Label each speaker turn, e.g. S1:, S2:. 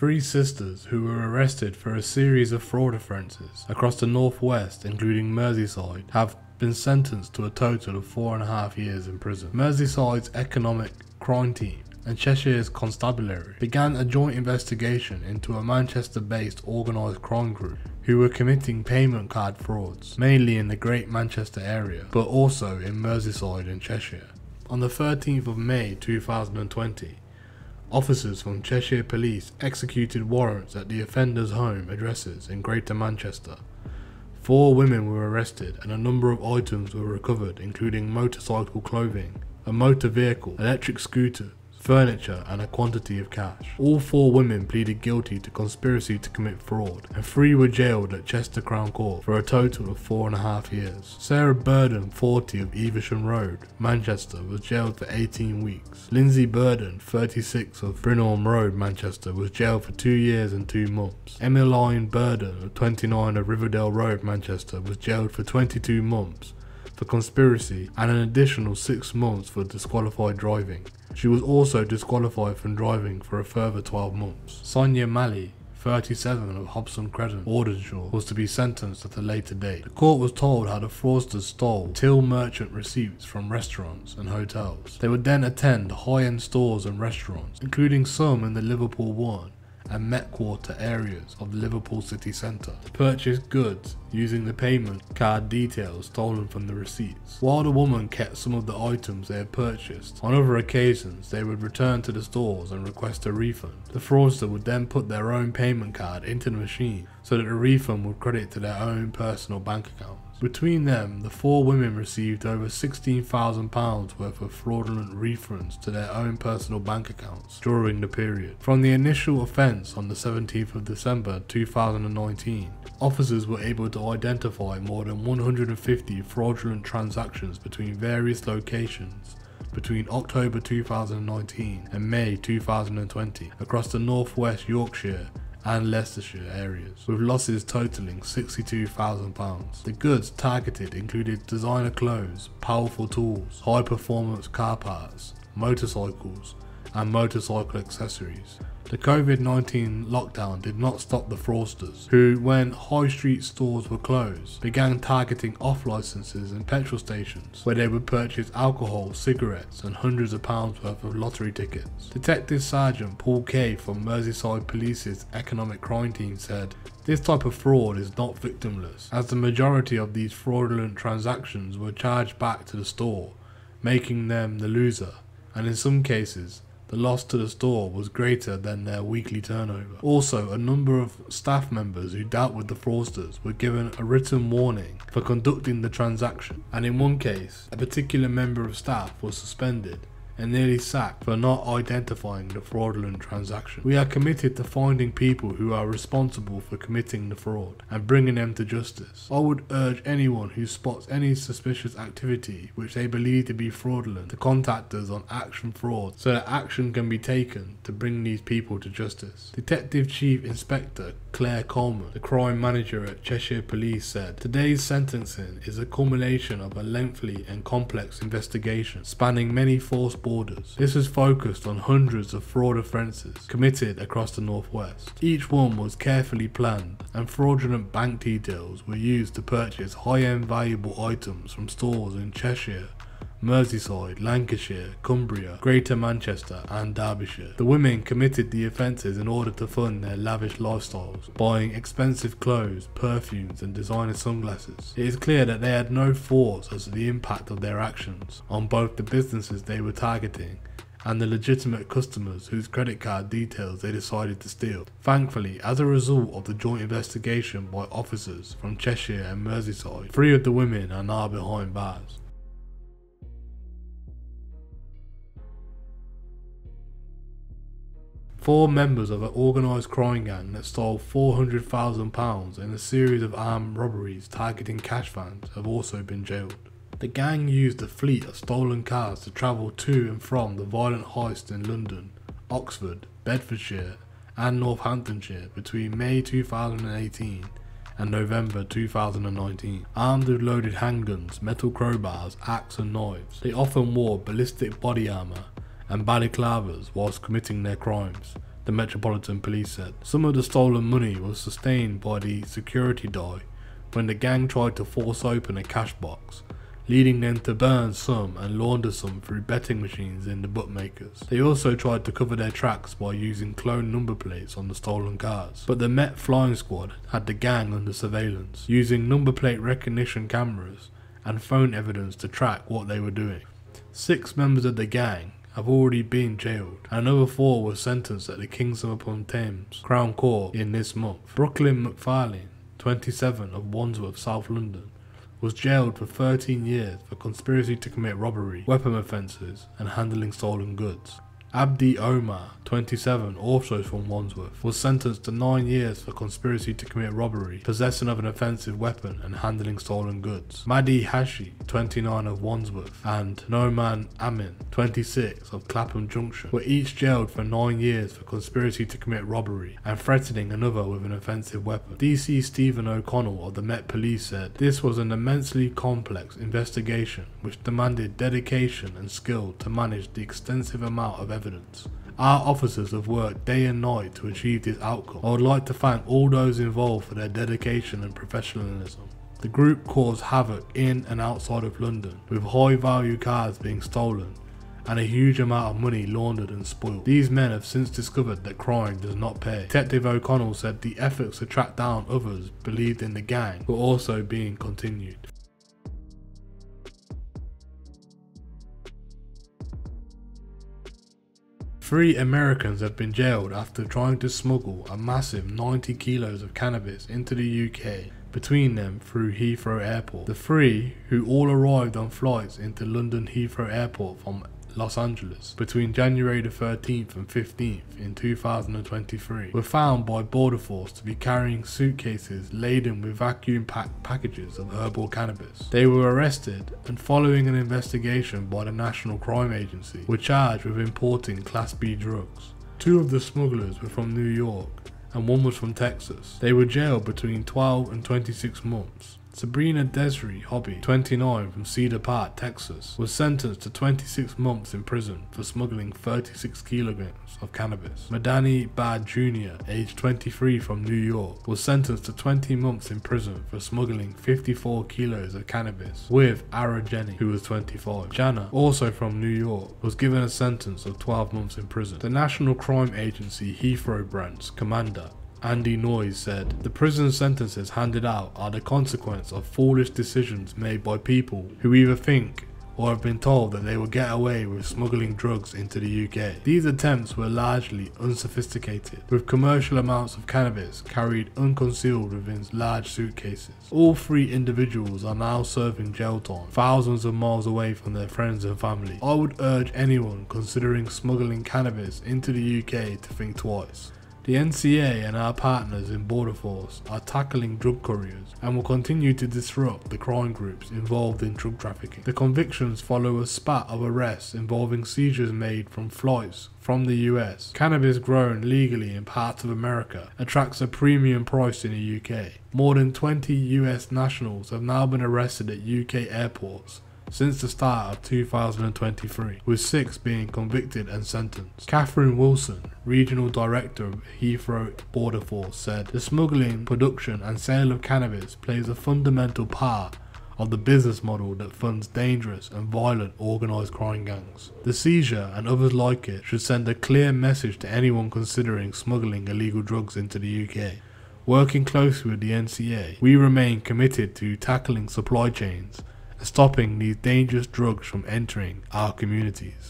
S1: 3 sisters who were arrested for a series of fraud offences across the northwest, including Merseyside, have been sentenced to a total of 4.5 years in prison. Merseyside's economic crime team and Cheshire's constabulary began a joint investigation into a Manchester-based organised crime group who were committing payment card frauds, mainly in the Great Manchester area, but also in Merseyside and Cheshire. On the 13th of May 2020, officers from Cheshire Police executed warrants at the offenders' home addresses in Greater Manchester. 4 women were arrested and a number of items were recovered, including motorcycle clothing, a motor vehicle, electric scooters, furniture and a quantity of cash. All 4 women pleaded guilty to conspiracy to commit fraud, and 3 were jailed at Chester Crown Court for a total of 4.5 years. Sarah Burden, 40, of Evesham Road, Manchester, was jailed for 18 weeks. Lindsay Burden, 36, of Brinholm Road, Manchester, was jailed for 2 years and 2 months. Emmeline Burden, 29, of Riverdale Road, Manchester, was jailed for 22 months for conspiracy and an additional 6 months for disqualified driving. She was also disqualified from driving for a further 12 months. Sonia Malley, 37, of Hobson Credon, Aldershot, was to be sentenced at a later date. The court was told how the fraudsters stole till merchant receipts from restaurants and hotels. They would then attend high-end stores and restaurants, including some in the Liverpool One and Met Quarter areas of the Liverpool city centre, to purchase goods using the payment card details stolen from the receipts. While the woman kept some of the items they had purchased, on other occasions they would return to the stores and request a refund. The fraudster would then put their own payment card into the machine so that the refund would credit to their own personal bank accounts. Between them, the 4 women received over £16,000 worth of fraudulent refunds to their own personal bank accounts during the period. From the initial offence on the 17th of December 2019, officers were able to identify more than 150 fraudulent transactions between various locations between October 2019 and May 2020 across the northwest Yorkshire and Leicestershire areas, with losses totalling £62,000. The goods targeted included designer clothes, powerful tools, high-performance car parts, motorcycles, and motorcycle accessories. The COVID-19 lockdown did not stop the fraudsters, who, when high street stores were closed, began targeting off-licences and petrol stations, where they would purchase alcohol, cigarettes, and hundreds of pounds worth of lottery tickets. Detective Sergeant Paul Kay from Merseyside Police's Economic Crime Team said, "This type of fraud is not victimless, as the majority of these fraudulent transactions were charged back to the store, making them the loser, and in some cases, the loss to the store was greater than their weekly turnover." Also, a number of staff members who dealt with the fraudsters were given a written warning for conducting the transaction, and in one case, a particular member of staff was suspended and nearly sacked for not identifying the fraudulent transaction. "We are committed to finding people who are responsible for committing the fraud and bringing them to justice. I would urge anyone who spots any suspicious activity which they believe to be fraudulent to contact us on Action Fraud so that action can be taken to bring these people to justice." Detective Chief Inspector Claire Coleman, the crime manager at Cheshire Police, said, "Today's sentencing is a culmination of a lengthy and complex investigation spanning many false borders. This was focused on hundreds of fraud offences committed across the northwest. Each one was carefully planned, and fraudulent bank details were used to purchase high-end valuable items from stores in Cheshire, Merseyside, Lancashire, Cumbria, Greater Manchester and Derbyshire. The women committed the offences in order to fund their lavish lifestyles, buying expensive clothes, perfumes and designer sunglasses. It is clear that they had no thoughts as to the impact of their actions on both the businesses they were targeting and the legitimate customers whose credit card details they decided to steal. Thankfully, as a result of the joint investigation by officers from Cheshire and Merseyside, 3 of the women are now behind bars. Four members of an organised crime gang that stole £400,000 in a series of armed robberies targeting cash vans have also been jailed. The gang used a fleet of stolen cars to travel to and from the violent heist in London, Oxford, Bedfordshire and Northamptonshire between May 2018 and November 2019. Armed with loaded handguns, metal crowbars, axes and knives, they often wore ballistic body armour and balaclavas whilst committing their crimes. The the Metropolitan Police said. Some of the stolen money was sustained by the security die when the gang tried to force open a cash box, leading them to burn some and launder some through betting machines in the bookmakers. They also tried to cover their tracks by using cloned number plates on the stolen cars, but the Met flying squad had the gang under surveillance, using number plate recognition cameras and phone evidence to track what they were doing. 6 members of the gang have already been jailed, and another 4 were sentenced at the Kingston-upon-Thames Crown Court in this month. Brooklyn McFarlane, 27, of Wandsworth, South London, was jailed for 13 years for conspiracy to commit robbery, weapon offences and handling stolen goods. Abdi Omar, 27, also from Wandsworth, was sentenced to 9 years for conspiracy to commit robbery, possession of an offensive weapon and handling stolen goods. Madi Hashi, 29, of Wandsworth, and Noman Amin, 26, of Clapham Junction, were each jailed for 9 years for conspiracy to commit robbery and threatening another with an offensive weapon. DC Stephen O'Connell of the Met Police said, "This was an immensely complex investigation which demanded dedication and skill to manage the extensive amount of evidence. Our officers have worked day and night to achieve this outcome. I would like to thank all those involved for their dedication and professionalism." The group caused havoc in and outside of London, with high value cars being stolen and a huge amount of money laundered and spoiled. These men have since discovered that crime does not pay. Detective O'Connell said the efforts to track down others believed in the gang were also being continued. 3 Americans have been jailed after trying to smuggle a massive 90 kilos of cannabis into the UK between them through Heathrow Airport. The 3, who all arrived on flights into London Heathrow Airport from Los Angeles between January the 13th and 15th in 2023, were found by Border Force to be carrying suitcases laden with vacuum-packed packages of herbal cannabis. They were arrested and, following an investigation by the National Crime Agency, were charged with importing Class B drugs. 2 of the smugglers were from New York and 1 was from Texas. They were jailed between 12 and 26 months. Sabrina Desiree Hobby, 29, from Cedar Park, Texas, was sentenced to 26 months in prison for smuggling 36 kilograms of cannabis. Madani Bad Jr., aged 23, from New York, was sentenced to 20 months in prison for smuggling 54 kilos of cannabis with Ara Jenny, who was 25. Jana, also from New York, was given a sentence of 12 months in prison. The National Crime Agency Heathrow branch commander Andy Noyes said, "The prison sentences handed out are the consequence of foolish decisions made by people who either think or have been told that they will get away with smuggling drugs into the UK. These attempts were largely unsophisticated, with commercial amounts of cannabis carried unconcealed within large suitcases. All 3 individuals are now serving jail time, thousands of miles away from their friends and family. I would urge anyone considering smuggling cannabis into the UK to think twice. The NCA and our partners in Border Force are tackling drug couriers and will continue to disrupt the crime groups involved in drug trafficking." The convictions follow a spat of arrests involving seizures made from flights from the US. Cannabis grown legally in parts of America attracts a premium price in the UK. More than 20 US nationals have now been arrested at UK airports since the start of 2023, with 6 being convicted and sentenced. Catherine Wilson, Regional Director of Heathrow Border Force, said, "The smuggling, production and sale of cannabis plays a fundamental part of the business model that funds dangerous and violent organised crime gangs. The seizure and others like it should send a clear message to anyone considering smuggling illegal drugs into the UK. Working closely with the NCA, we remain committed to tackling supply chains and stopping these dangerous drugs from entering our communities."